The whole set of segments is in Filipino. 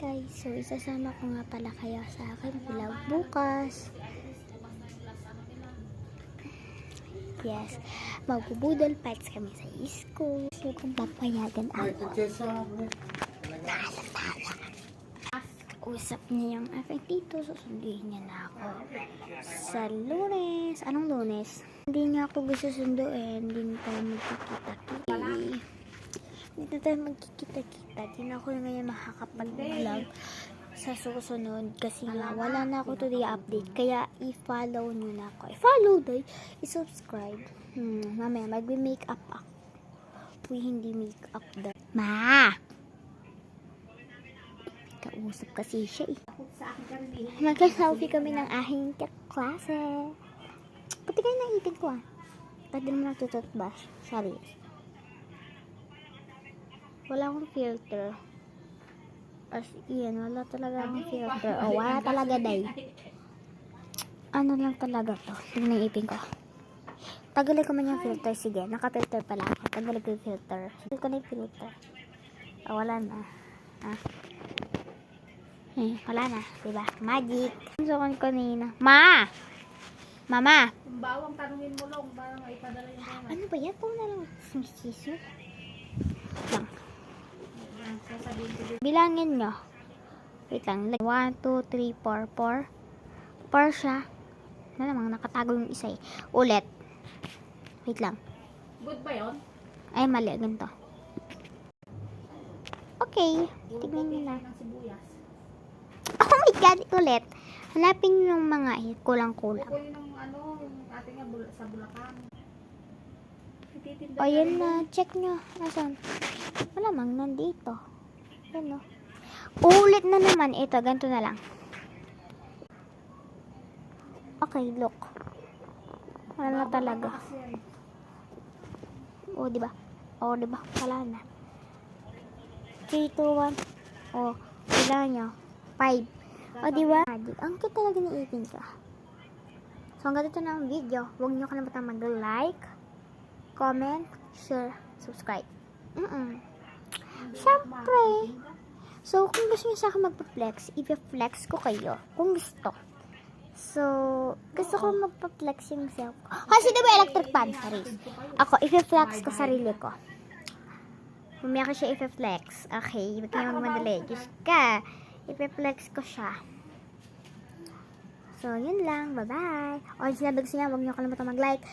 guys, so isasama ko nga pala kayo sa akin vlog bukas. Yes, magbubudol fights kami sa school. So kung papayagan ako, usap niya yung aking tito, susunduin niya na ako sa Lunes. Anong Lunes? Hindi niya ako gusto sunduin, hindi na tayo magkikita-kita. Hindi na tayo magkikita-kita. Hindi na ako ngayon makakapag-vlog sa susunod kasi nga wala na ako today update. Kaya i-follow nyo na ako. I-follow day, i-subscribe. Mamaya mag-makeup ako. Uy, hindi makeup daw. Ma! Kausap kasi siya eh. Magka-selfie kami ng aking klase. Pati kayo naipid ko ah. Pwede mo natututbash. Sorry. Wala akong filter. As in, wala talaga akong filter. O, wala talaga day. Ano lang talaga to. Tingnan ipin ko. Tagalin ko man yung filter. Sige, naka-filter pala ako. Tagalin ko yung filter. Sige ko na yung filter. O, wala na. Ah. Wala na. Diba? Magic. So, kanina. Ma! Mama! Kung bawang tanungin mo lang, parang ipadala yung mga. Ano ba yan? Puro na lang sisiso. Lang. Bilangin nyo. Wait lang. 1, 2, 3, 4. 4 siya. Ano namang nakatago yung isa eh. Ulit. Wait lang. Good ba yun? Ay, mali. Ganito. Okay. Tignan nyo na. Ng sibuyas. Oh my God. Ulit. Hanapin nyo yung mga kulang-kulang. Kukunin ng ano, yung ating sa Bulacan. O, yun na. Check nyo. Nasaan? Wala mang nandito. Yan o. Ulit na naman. Ito, ganito na lang. Okay, look. Wala na talaga. O, diba? O, diba? Wala na. 3, 2, 1. O, kailangan nyo. 5. O, diba? Ang cute talaga ni Ipin ka. So, hanggang dito na ang video. Huwag nyo kalimutan mag-like, comment, share, subscribe. Siyempre. So, kung gusto nyo sa akin magpa-flex, i-flex ko kayo. Kung gusto. So, gusto ko magpa-flex yung self. Kasi diba electric fan? Sorry. Ako, i-flex ko sarili ko. Mamaya ko siya i-flex. Okay, huwag kayo magmadali. Diyos ka. I-flex ko siya. So, yun lang. Bye-bye. O, sinabi ko siya, huwag nyo kalimutan mag-like,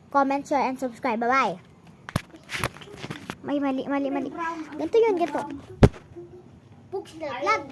comment, share, and subscribe. Bye-bye. May mali. Ganito yun, ganito. Books na vlog.